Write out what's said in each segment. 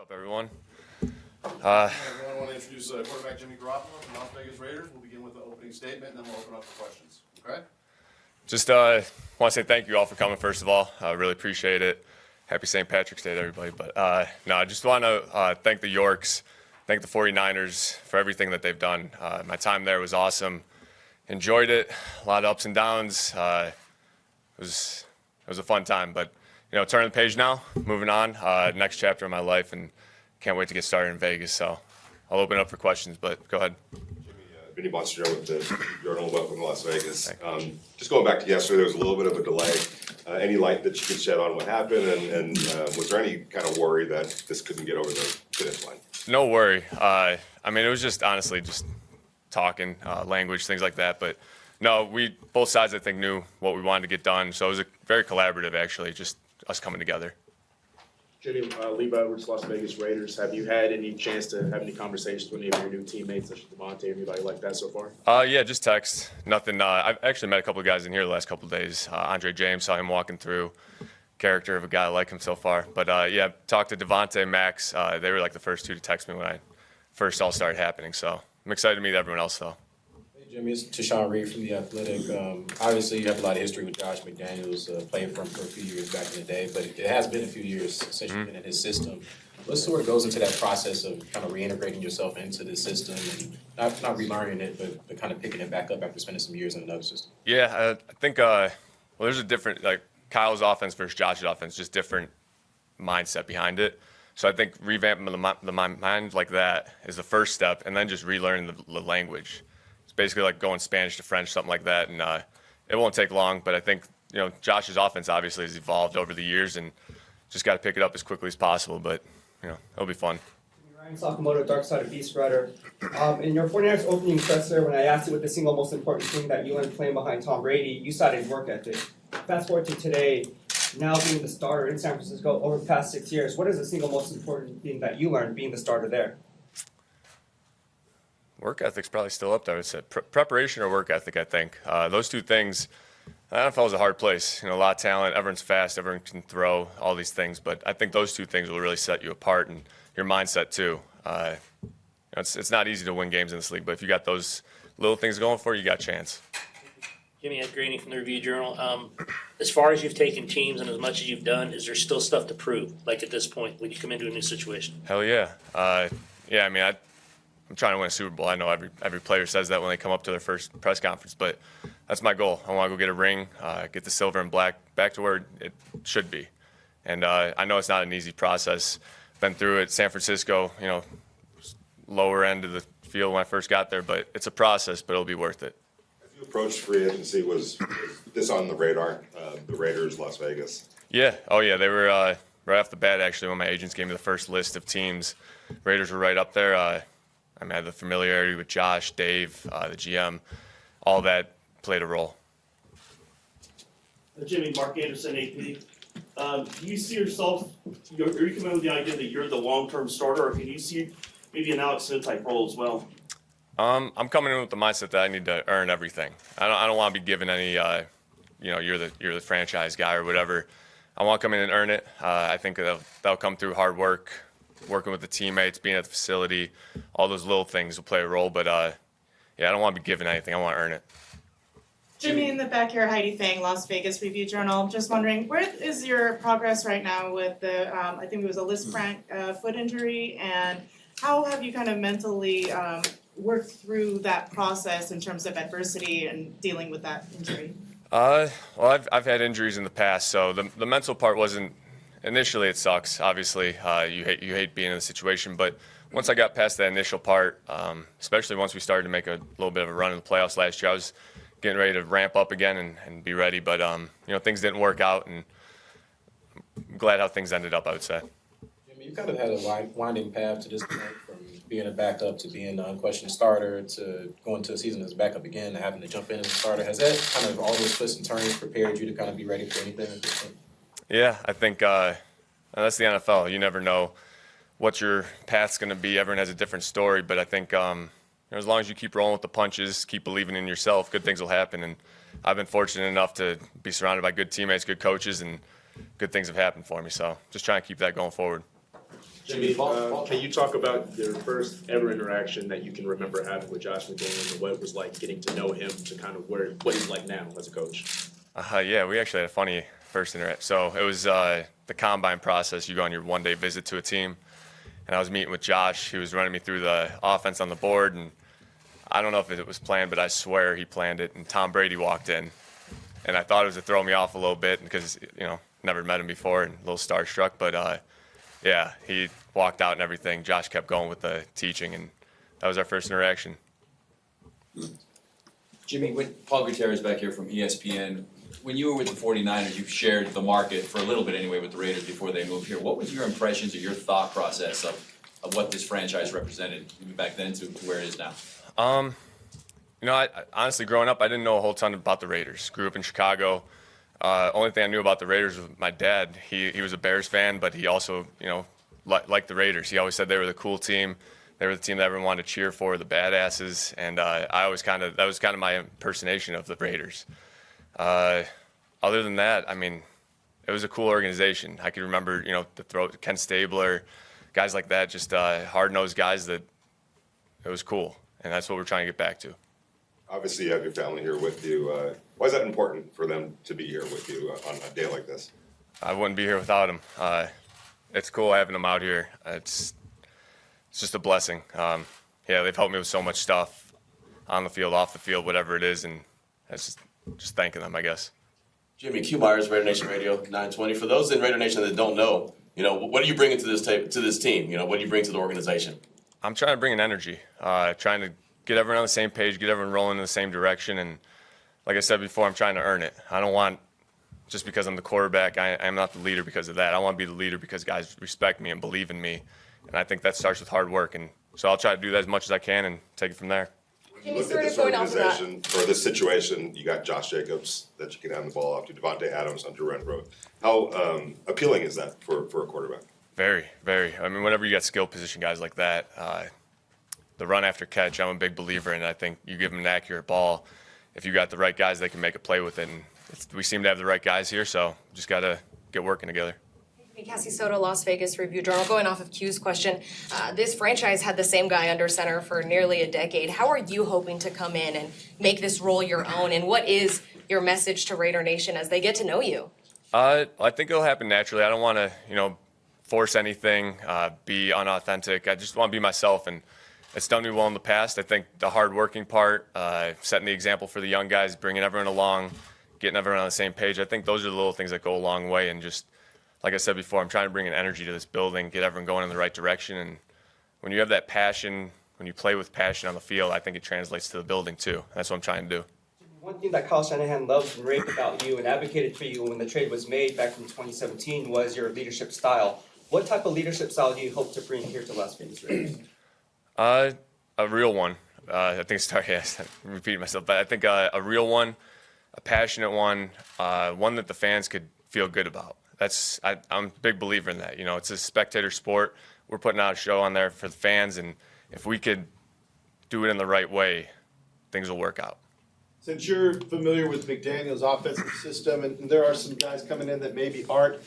up, everyone? I want to introduce quarterback Jimmy Garoppolo from Las Vegas Raiders. We'll begin with the opening statement, and then we'll open up for questions. Okay? Just want to say thank you all for coming, first of all. I really appreciate it. Happy St. Patrick's Day to everybody. But no, I just want to thank the Yorks, thank the 49ers for everything that they've done. My time there was awesome. Enjoyed it. A lot of ups and downs. It was a fun time. But, turning the page now, moving on. Next chapter of my life, and can't wait to get started in Vegas. So I'll open it up for questions, but go ahead. Vinny Bonster with the Journal. Welcome to Las Vegas. Just going back to yesterday, there was a little bit of a delay. Any light that you could shed on what happened, and was there any kind of worry that this couldn't get over the finish line? No worry. It was just honestly just talking, language, things like that. But no, both sides I think knew what we wanted to get done. So it was very collaborative, actually, just us coming together. Jimmy, Lee Edwards, Las Vegas Raiders. Have you had any chance to have any conversations with any of your new teammates, such as Devontae, anybody like that so far? Yeah, just text. Nothing. I've actually met a couple of guys in here the last couple of days. Andre James, saw him walking through. Character of a guy, I like him so far. But yeah, talked to Devontae, Max. They were like the first two to text me when I first all started happening. So I'm excited to meet everyone else, though. Jimmy, it's Tashawn Reed from The Athletic. Obviously, you have a lot of history with Josh McDaniels, playing for him for a few years back in the day, but it has been a few years since you've been in his system. What sort of goes into that process of kind of reintegrating yourself into the system and not relearning it, but kind of picking it back up after spending some years in another system? Yeah, I think, there's a different, Kyle's offense versus Josh's offense, just different mindset behind it. So I think revamping the mind like that is the first step, and then just relearning the language. It's basically like going Spanish to French, something like that, and it won't take long. But I think Josh's offense obviously has evolved over the years, and just got to pick it up as quickly as possible. But it'll be fun. Ryan Sakamoto, Dark Side of Beast Rider. In your 49ers opening presser, when I asked you what the single most important thing that you learned playing behind Tom Brady, you cited work ethic. Fast forward to today, now being the starter in San Francisco over the past 6 years, what is the single most important thing that you learned being the starter there? Work ethic's probably still up there. It's preparation or work ethic, I think. Those two things, the NFL is a hard place. A lot of talent, everyone's fast, everyone can throw, all these things. But I think those two things will really set you apart, and your mindset too. It's not easy to win games in this league, but if you got those little things going for you, got a chance. Jimmy, Ed Graney from the Review Journal. As far as you've taken teams and as much as you've done, is there still stuff to prove, like at this point, when you come into a new situation? Hell yeah. I'm trying to win a Super Bowl. I know every player says that when they come up to their first press conference, but that's my goal. I want to go get a ring, get the silver and black back to where it should be. And I know it's not an easy process. Been through it. San Francisco, lower end of the field when I first got there, but it's a process, but it'll be worth it. As you approached free agency, was this on the radar, the Raiders, Las Vegas? Yeah. Oh, yeah. They were right off the bat, actually, when my agents gave me the first list of teams. Raiders were right up there. I had the familiarity with Josh, Dave, the GM. All that played a role. Jimmy, Mark Anderson, AP. Do you see yourself, are you coming with the idea that you're the long-term starter, or can you see maybe an Alex Smith type role as well? I'm coming in with the mindset that I need to earn everything. I don't want to be given any, you're the franchise guy or whatever. I want to come in and earn it. I think that'll come through hard work, working with the teammates, being at the facility. All those little things will play a role. But, I don't want to be given anything. I want to earn it. Jimmy, in the back here, Heidi Fang, Las Vegas Review Journal. Just wondering, where is your progress right now with the, I think it was a Lisfranc foot injury, and how have you kind of mentally worked through that process in terms of adversity and dealing with that injury? Well, I've had injuries in the past, so the mental part wasn't. Initially, it sucks. Obviously, you hate being in the situation, but once I got past that initial part, especially once we started to make a little bit of a run in the playoffs last year, I was getting ready to ramp up again and be ready. But things didn't work out, and I'm glad how things ended up, I would say. Jimmy, you kind of had a winding path to this point, from being a backup to being an unquestioned starter to going to a season as a backup again, to having to jump in as a starter. Has that kind of all those twists and turns prepared you to kind of be ready for anything at this point? Yeah, I think that's the NFL. You never know what your path's going to be. Everyone has a different story, but I think as long as you keep rolling with the punches, keep believing in yourself, good things will happen. And I've been fortunate enough to be surrounded by good teammates, good coaches, and good things have happened for me. So just trying to keep that going forward. Jimmy, can you talk about your first ever interaction that you can remember having with Josh McDaniels and what it was like getting to know him to kind of what he's like now as a coach? Yeah, we actually had a funny first interaction. So it was the combine process. You go on your one-day visit to a team, and I was meeting with Josh. He was running me through the offense on the board, and I don't know if it was planned, but I swear he planned it. And Tom Brady walked in, and I thought it was to throw me off a little bit because, never met him before and a little starstruck. But, yeah, he walked out and everything. Josh kept going with the teaching, and that was our first interaction. Jimmy, Paul Gutierrez back here from ESPN. When you were with the 49ers, you shared the market for a little bit anyway with the Raiders before they moved here. What was your impressions or your thought process of what this franchise represented back then to where it is now? I honestly, growing up, I didn't know a whole ton about the Raiders. Grew up in Chicago. Only thing I knew about the Raiders was my dad. He was a Bears fan, but he also, liked the Raiders. He always said they were the cool team. They were the team that everyone wanted to cheer for, the badasses. And that was kind of my impersonation of the Raiders. Other than that, it was a cool organization. I can remember, Ken Stabler, guys like that, just hard-nosed guys that it was cool. And that's what we're trying to get back to. Obviously, you have your family here with you. Why is that important for them to be here with you on a day like this? I wouldn't be here without them. It's cool having them out here. It's just a blessing. They've helped me with so much stuff on the field, off the field, whatever it is, and it's just thanking them, I guess. Jimmy, Q Myers, Raider Nation Radio 920. For those in Raider Nation that don't know, what are you bringing to this team? What do you bring to the organization? I'm trying to bring an energy, trying to get everyone on the same page, get everyone rolling in the same direction, and like I said before, I'm trying to earn it. I don't want, just because I'm the quarterback, I'm not the leader because of that. I want to be the leader because guys respect me and believe in me, and I think that starts with hard work, and so I'll try to do that as much as I can and take it from there. When you look at this organization, for this situation, you got Josh Jacobs that you can hand the ball off to, Devontae Adams, Hunter Renfrow. How appealing is that for a quarterback? Very, very. Whenever you got skill position guys like that, the run after catch, I'm a big believer in. I think you give them an accurate ball. If you got the right guys, they can make a play with it. And we seem to have the right guys here, so just got to get working together. Cassie Soto, Las Vegas Review-Journal. Going off of Q's question, this franchise had the same guy under center for nearly a decade. How are you hoping to come in and make this role your own? And what is your message to Raider Nation as they get to know you? I think it'll happen naturally. I don't want to, force anything, be unauthentic. I just want to be myself, and it's done me well in the past. I think the hard-working part, setting the example for the young guys, bringing everyone along, getting everyone on the same page, I think those are the little things that go a long way. And just, like I said before, I'm trying to bring an energy to this building, get everyone going in the right direction. And when you have that passion, when you play with passion on the field, I think it translates to the building too. That's what I'm trying to do. One thing that Kyle Shanahan loved and raved about you and advocated for you when the trade was made back in 2017 was your leadership style. What type of leadership style do you hope to bring here to Las Vegas Raiders? A real one. I think I'm repeating myself, but I think a real one, a passionate one, one that the fans could feel good about. I'm a big believer in that. It's a spectator sport. We're putting out a show on there for the fans, and if we could do it in the right way, things will work out. Since you're familiar with McDaniel's offensive system, and there are some guys coming in that maybe aren't,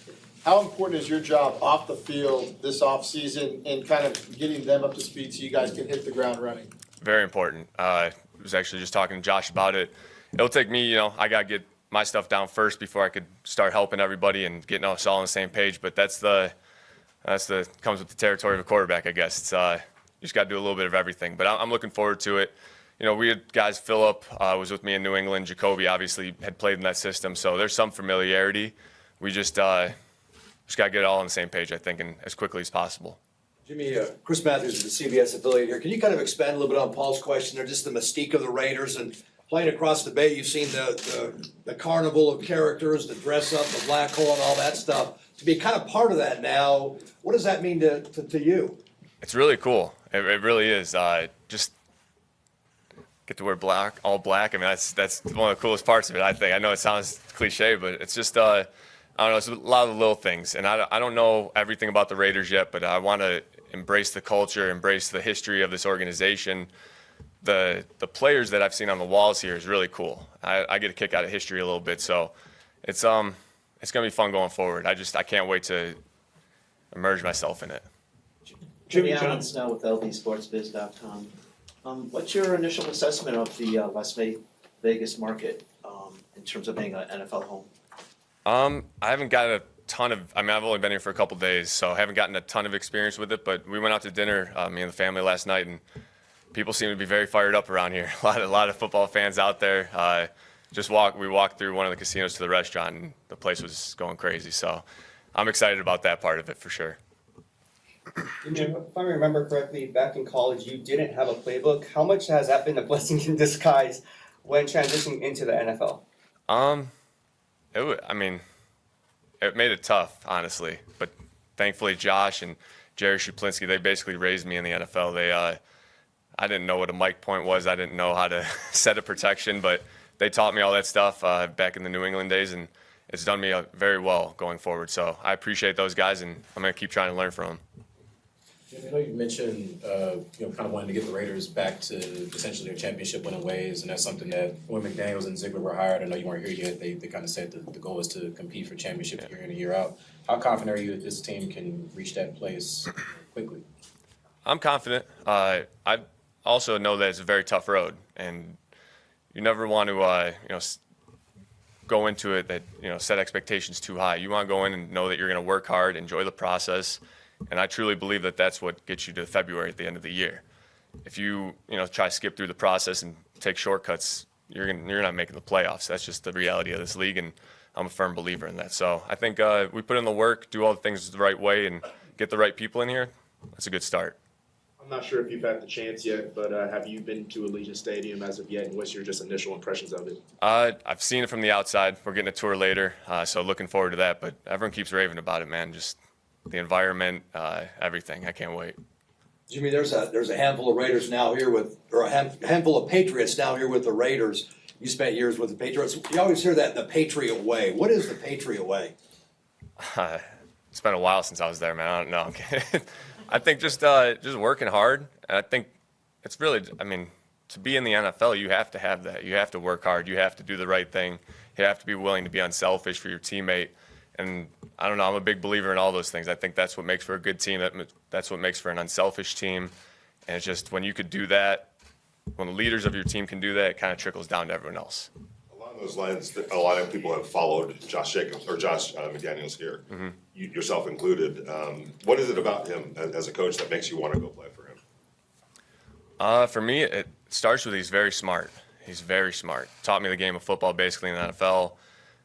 how important is your job off the field this offseason and kind of getting them up to speed so you guys can hit the ground running? Very important. I was actually just talking to Josh about it. It'll take me, I got to get my stuff down first before I could start helping everybody and getting us all on the same page. But that's the comes with the territory of a quarterback, I guess. It's you just got to do a little bit of everything. But I'm looking forward to it. We had guys. Phillip was with me in New England. Jacoby obviously had played in that system, so there's some familiarity. We just got to get it all on the same page, I think, and as quickly as possible. Jimmy, Chris Matthews is the CBS affiliate here. Can you kind of expand a little bit on Paul's question there, just the mystique of the Raiders and playing across the bay? You've seen the carnival of characters, the dress up, the black hole, and all that stuff. To be kind of part of that now, what does that mean to you? It's really cool. It really is. Just get to wear black, all black. That's one of the coolest parts of it, I think. I know it sounds cliche, but it's just I don't know. It's a lot of little things, and I don't know everything about the Raiders yet, but I want to embrace the culture, embrace the history of this organization. The players that I've seen on the walls here is really cool. I get a kick out of history a little bit, so it's gonna be fun going forward. I can't wait to immerse myself in it. Jimmy John Snow with LVSportsBiz.com. What's your initial assessment of the Las Vegas market in terms of being an NFL home? I haven't got a ton of, I've only been here for a couple days, so I haven't gotten a ton of experience with it, but we went out to dinner, me and the family last night, and people seem to be very fired up around here. A lot of football fans out there. We walked through one of the casinos to the restaurant, and the place was going crazy, so I'm excited about that part of it for sure. If I remember correctly, back in college, you didn't have a playbook. How much has that been a blessing in disguise when transitioning into the NFL? It made it tough, honestly. But thankfully, Josh and Jerry Shuplinski, they basically raised me in the NFL. I didn't know what a mic point was. I didn't know how to set a protection, but they taught me all that stuff back in the New England days, and it's done me very well going forward. So I appreciate those guys, and I'm going to keep trying to learn from them. I know you mentioned, kind of wanting to get the Raiders back to essentially their championship winning ways, and that's something that when McDaniels and Ziegler were hired, I know you weren't here yet, they kind of said the goal is to compete for championships year in and year out. How confident are you that this team can reach that place quickly? I'm confident. I also know that it's a very tough road, and you never want to, go into it that, set expectations too high. You want to go in and know that you're going to work hard, enjoy the process. And I truly believe that that's what gets you to February at the end of the year. If you, try to skip through the process and take shortcuts, you're not making the playoffs. That's just the reality of this league, and I'm a firm believer in that. So I think we put in the work, do all the things the right way, and get the right people in here. That's a good start. I'm not sure if you've had the chance yet, but have you been to Allegiant Stadium as of yet, and what's your just initial impressions of it? I've seen it from the outside. We're getting a tour later, so looking forward to that. But everyone keeps raving about it, man. Just the environment, everything. I can't wait. Jimmy, there's a handful of Raiders now here or a handful of Patriots now here with the Raiders. You spent years with the Patriots. You always hear that the Patriot way. What is the Patriot way? It's been a while since I was there, man. I don't know. I'm kidding. I think just working hard. And I think it's really, to be in the NFL, you have to have that. You have to work hard. You have to do the right thing. You have to be willing to be unselfish for your teammate. And I don't know, I'm a big believer in all those things. I think that's what makes for a good team. That's what makes for an unselfish team. And it's just when you could do that, when the leaders of your team can do that, it kind of trickles down to everyone else. Along those lines, a lot of people have followed Josh McDaniels here, you, yourself included. What is it about him as a coach that makes you want to go play for him? For me, it starts with he's very smart. He's very smart. Taught me the game of football basically in the NFL.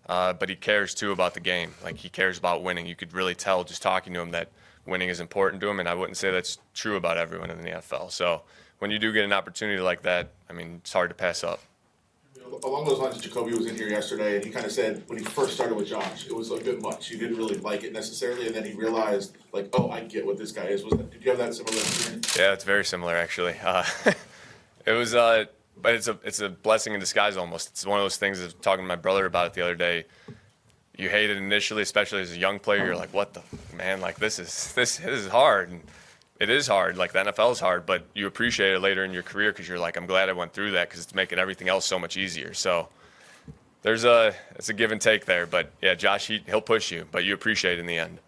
But he cares too about the game. Like, he cares about winning. You could really tell just talking to him that winning is important to him, and I wouldn't say that's true about everyone in the NFL. So when you do get an opportunity like that, it's hard to pass up. Along those lines, Jacoby was in here yesterday, and he kind of said when he first started with Josh, it was a bit much. He didn't really like it necessarily, and then he realized, I get what this guy is. Did you have that similar experience? Yeah, it's very similar, actually. It was, but it's a blessing in disguise almost. It's one of those things, I was talking to my brother about it the other day. You hate it initially, especially as a young player. You're like, what the, man, this is hard. And it is hard, the NFL is hard, but you appreciate it later in your career because you're like, I'm glad I went through that because it's making everything else so much easier. So it's a give and take there. But yeah, Josh, he'll push you, but you appreciate it in the end.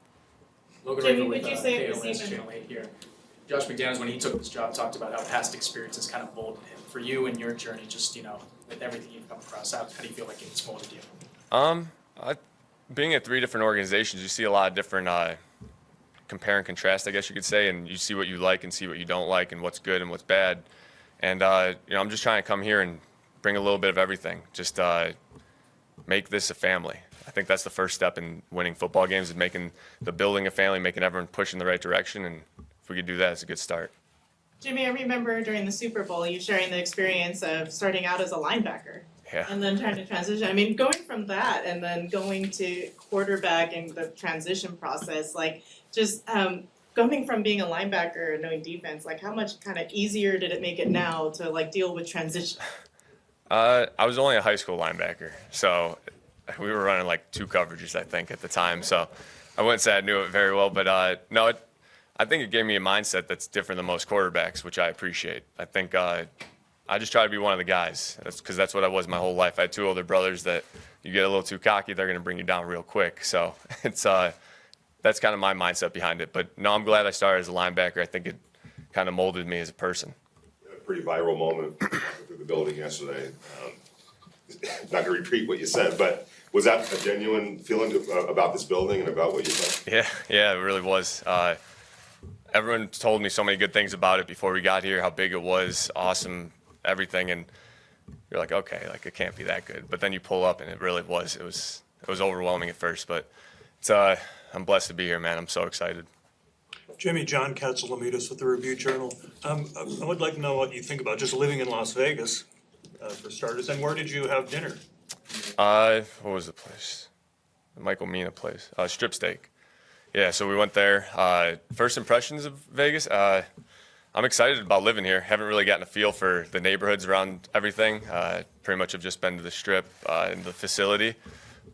Jimmy, would you say it was even? Channel 8 here. Josh McDaniels, when he took this job, talked about how past experiences kind of molded him. For you and your journey, just, with everything you've come across, how do you feel like it's molded you? Being at 3 different organizations, you see a lot of different compare and contrast, I guess you could say, and you see what you like and see what you don't like and what's good and what's bad. And, I'm just trying to come here and bring a little bit of everything. Just make this a family. I think that's the first step in winning football games, is building a family, making everyone push in the right direction. And if we could do that, it's a good start. Jimmy, I remember during the Super Bowl, you sharing the experience of starting out as a linebacker. Yeah. And then trying to transition. Going from that and then going to quarterback and the transition process, coming from being a linebacker and knowing defense, how much kind of easier did it make it now to deal with transition? I was only a high school linebacker, so we were running 2 coverages, I think, at the time. So I wouldn't say I knew it very well, but no, I think it gave me a mindset that's different than most quarterbacks, which I appreciate. I think I just try to be one of the guys, because that's what I was my whole life. I had 2 older brothers that you get a little too cocky, they're going to bring you down real quick. So it's that's kind of my mindset behind it. But no, I'm glad I started as a linebacker. I think it kind of molded me as a person. A pretty viral moment through the building yesterday. Not gonna repeat what you said, but was that a genuine feeling about this building and about what you said? Yeah, it really was. Everyone told me so many good things about it before we got here, how big it was, awesome, everything, and you're like, okay, like it can't be that good. But then you pull up and it really was. It was overwhelming at first, but it's I'm blessed to be here, man. I'm so excited. Jimmy, John Katzalamidas with the Review Journal. I would like to know what you think about just living in Las Vegas, for starters, and where did you have dinner? What was the place? The Michael Mina place. Strip Steak. Yeah, so we went there. First impressions of Vegas. I'm excited about living here. Haven't really gotten a feel for the neighborhoods around everything. Pretty much have just been to the Strip and the facility.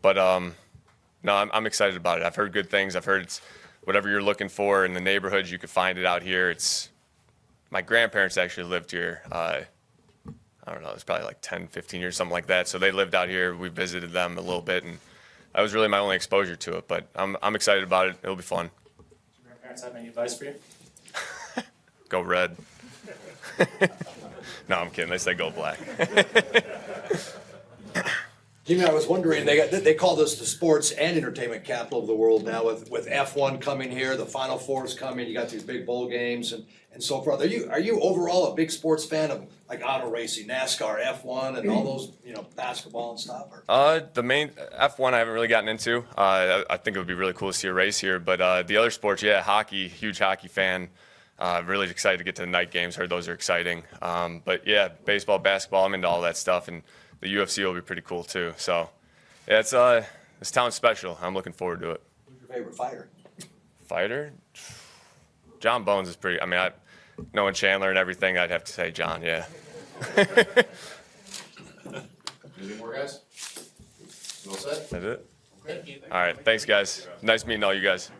But no, I'm excited about it. I've heard good things. I've heard it's whatever you're looking for in the neighborhoods, you can find it out here. My grandparents actually lived here. I don't know, it was probably like 10, 15 years, something like that. So they lived out here. We visited them a little bit, and that was really my only exposure to it. But I'm excited about it. It'll be fun. Do your grandparents have any advice for you? Go red. No, I'm kidding. They say go black. Jimmy, I was wondering, they call this the sports and entertainment capital of the world now with F1 coming here, the Final Four's coming, you got these big bowl games and so forth. Are you overall a big sports fan of like auto racing, NASCAR, F1 and all those, basketball and stuff? Or? The main F1 I haven't really gotten into. I think it would be really cool to see a race here. But the other sports, yeah, hockey, huge hockey fan. Really excited to get to the night games. Heard those are exciting. But yeah, baseball, basketball, I'm into all that stuff. And the UFC will be pretty cool too. So yeah, this town's special. I'm looking forward to it. Who's your favorite fighter? Fighter? John Bones is pretty, knowing Chandler and everything, I'd have to say John, yeah. Anything more, guys? You all set? That's it? Okay. All right, thanks guys. Nice meeting all you guys.